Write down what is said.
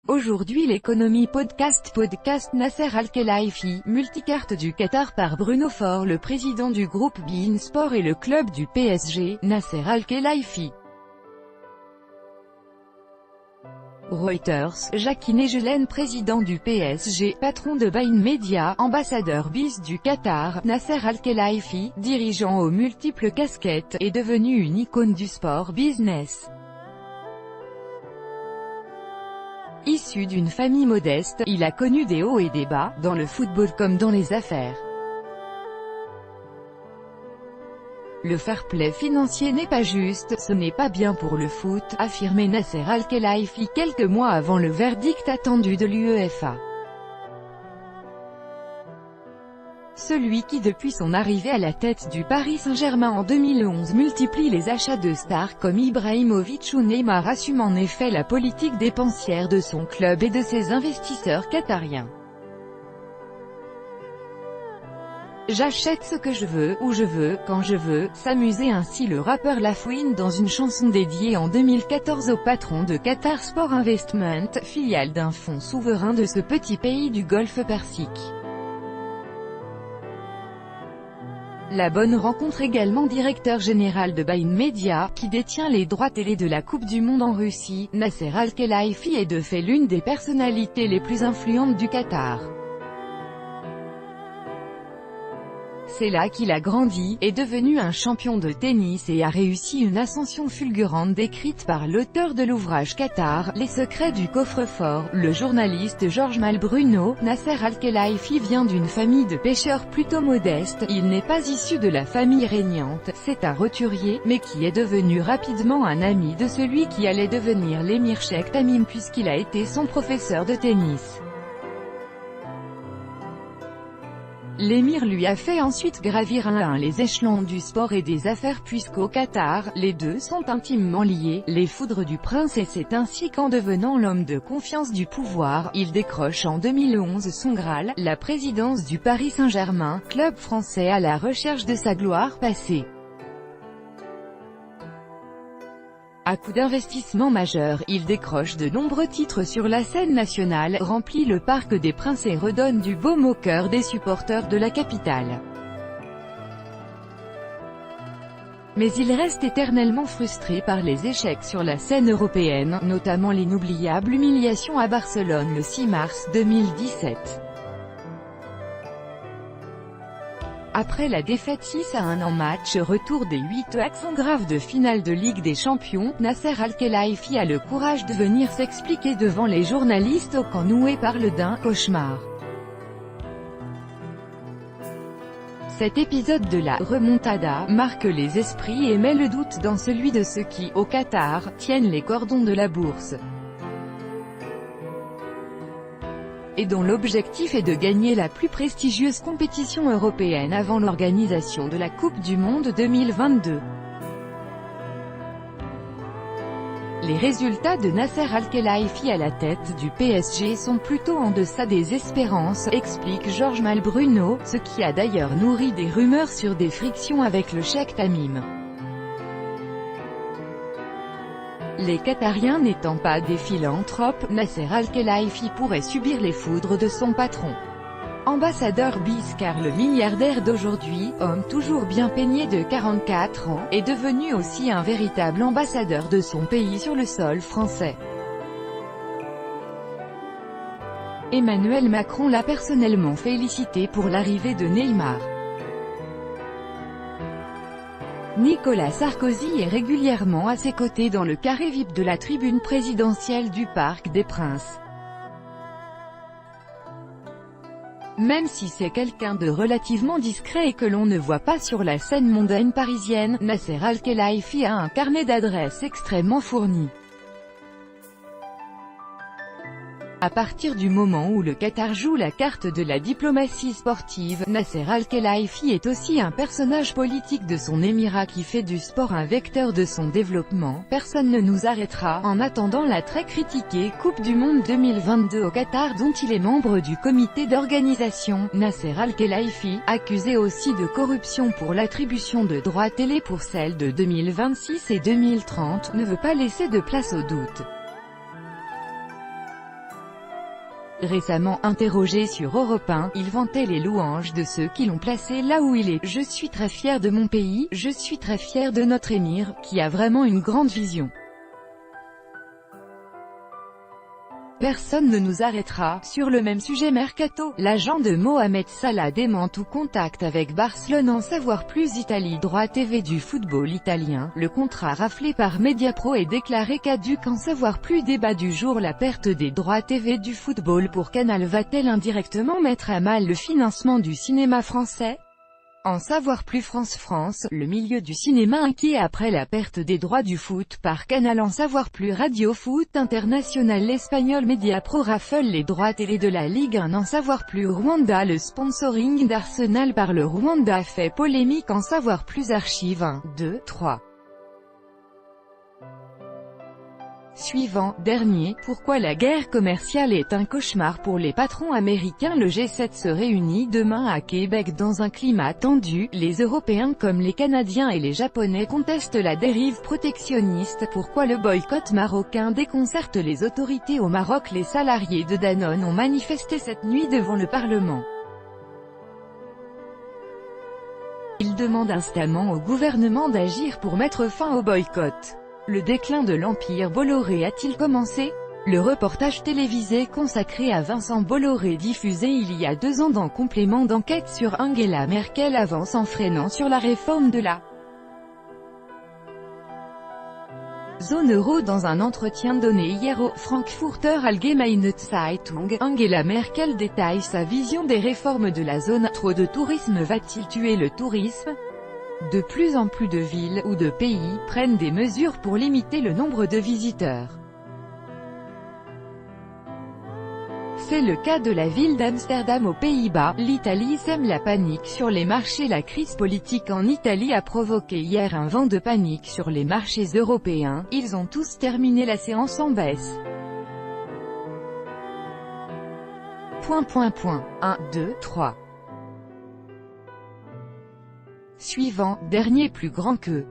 Aujourd'hui l'économie podcast Nasser Al-Khelaifi, multicarte du Qatar par Bruno Faure. Le président du groupe beIN Sport et le club du PSG, Nasser Al-Khelaifi. Reuters, Jacques Negelen, président du PSG, patron de beIN Media, ambassadeur BIS du Qatar, Nasser Al-Khelaifi, dirigeant aux multiples casquettes, est devenu une icône du sport business. Issu d'une famille modeste, il a connu des hauts et des bas, dans le football comme dans les affaires. Le fair play financier n'est pas juste, ce n'est pas bien pour le foot, affirmait Nasser Al-Khelaifi quelques mois avant le verdict attendu de l'UEFA. Celui qui depuis son arrivée à la tête du Paris Saint-Germain en 2011 multiplie les achats de stars comme Ibrahimovic ou Neymar assume en effet la politique dépensière de son club et de ses investisseurs qatariens. J'achète ce que je veux, où je veux, quand je veux, s'amusait ainsi le rappeur La Fouine dans une chanson dédiée en 2014 au patron de Qatar Sport Investment, filiale d'un fonds souverain de ce petit pays du Golfe Persique. La Bonne rencontre également directeur général de beIN Media, qui détient les droits télé de la Coupe du Monde en Russie. Nasser Al-Khelaifi est de fait l'une des personnalités les plus influentes du Qatar. C'est là qu'il a grandi, est devenu un champion de tennis et a réussi une ascension fulgurante décrite par l'auteur de l'ouvrage Qatar, Les secrets du coffre-fort, le journaliste Georges Malbruno. Nasser Al-Khelaifi vient d'une famille de pêcheurs plutôt modeste, il n'est pas issu de la famille régnante, c'est un roturier, mais qui est devenu rapidement un ami de celui qui allait devenir l'émir Cheikh Tamim puisqu'il a été son professeur de tennis. L'émir lui a fait ensuite gravir un à un les échelons du sport et des affaires puisqu'au Qatar, les deux sont intimement liés, les foudres du prince, et c'est ainsi qu'en devenant l'homme de confiance du pouvoir, il décroche en 2011 son Graal, la présidence du Paris Saint-Germain, club français à la recherche de sa gloire passée. À coup d'investissement majeur, il décroche de nombreux titres sur la scène nationale, remplit le Parc des Princes et redonne du baume au cœur des supporters de la capitale. Mais il reste éternellement frustré par les échecs sur la scène européenne, notamment l'inoubliable humiliation à Barcelone le 6 mars 2017. Après la défaite 6-1 en match retour des 8 accents graves de finale de Ligue des Champions, Nasser Al-Khelaifi a le courage de venir s'expliquer devant les journalistes au camp noué parle d'un « cauchemar ». Cet épisode de la « remontada » marque les esprits et met le doute dans celui de ceux qui, au Qatar, tiennent les cordons de la bourse. Et dont l'objectif est de gagner la plus prestigieuse compétition européenne avant l'organisation de la Coupe du Monde 2022. Les résultats de Nasser Al-Khelaifi à la tête du PSG sont plutôt en deçà des espérances, explique Georges Malbruno, ce qui a d'ailleurs nourri des rumeurs sur des frictions avec le Cheikh Tamim. Les Qatariens n'étant pas des philanthropes, Nasser Al-Khelaifi pourrait subir les foudres de son patron. Ambassadeur BIS car le milliardaire d'aujourd'hui, homme toujours bien peigné de 44 ans, est devenu aussi un véritable ambassadeur de son pays sur le sol français. Emmanuel Macron l'a personnellement félicité pour l'arrivée de Neymar. Nicolas Sarkozy est régulièrement à ses côtés dans le carré VIP de la tribune présidentielle du Parc des Princes. Même si c'est quelqu'un de relativement discret et que l'on ne voit pas sur la scène mondaine parisienne, Nasser Al-Khelaifi a un carnet d'adresses extrêmement fourni. À partir du moment où le Qatar joue la carte de la diplomatie sportive, Nasser Al-Khelaifi est aussi un personnage politique de son émirat qui fait du sport un vecteur de son développement. Personne ne nous arrêtera, en attendant la très critiquée Coupe du Monde 2022 au Qatar dont il est membre du comité d'organisation. Nasser Al-Khelaifi, accusé aussi de corruption pour l'attribution de droits télé pour celles de 2026 et 2030, ne veut pas laisser de place au doute. Récemment interrogé sur Europe 1, il vantait les louanges de ceux qui l'ont placé là où il est. « Je suis très fier de mon pays, je suis très fier de notre émir, qui a vraiment une grande vision. Personne ne nous arrêtera. » Sur le même sujet mercato, l'agent de Mohamed Salah dément tout contact avec Barcelone. En savoir plus. Italie. Droit TV du football italien, le contrat raflé par Mediapro est déclaré caduc. En savoir plus. Débat du jour. La perte des droits TV du football pour Canal va-t-elle indirectement mettre à mal le financement du cinéma français? En savoir plus. France, le milieu du cinéma inquiet après la perte des droits du foot par Canal. En savoir plus. Radio Foot International, l'espagnol Mediapro raffole les droits télé de la Ligue 1. En savoir plus. Rwanda, le sponsoring d'Arsenal par le Rwanda fait polémique. En savoir plus. Archive 1, 2, 3. Suivant, dernier, pourquoi la guerre commerciale est un cauchemar pour les patrons américains? Le G7 se réunit demain à Québec dans un climat tendu. Les Européens comme les Canadiens et les Japonais contestent la dérive protectionniste. Pourquoi le boycott marocain déconcerte les autorités au Maroc? Les salariés de Danone ont manifesté cette nuit devant le Parlement. Ils demandent instamment au gouvernement d'agir pour mettre fin au boycott. Le déclin de l'empire Bolloré a-t-il commencé? Le reportage télévisé consacré à Vincent Bolloré diffusé il y a 2 ans dans Complément d'enquête sur Angela Merkel avance en freinant sur la réforme de la zone euro. Dans un entretien donné hier au Frankfurter Allgemeine Zeitung, Angela Merkel détaille sa vision des réformes de la zone. Trop de tourisme va-t-il tuer le tourisme? De plus en plus de villes ou de pays prennent des mesures pour limiter le nombre de visiteurs. C'est le cas de la ville d'Amsterdam aux Pays-Bas. L'Italie sème la panique sur les marchés. La crise politique en Italie a provoqué hier un vent de panique sur les marchés européens. Ils ont tous terminé la séance en baisse. 1, 2, 3. Suivant, dernier plus grand que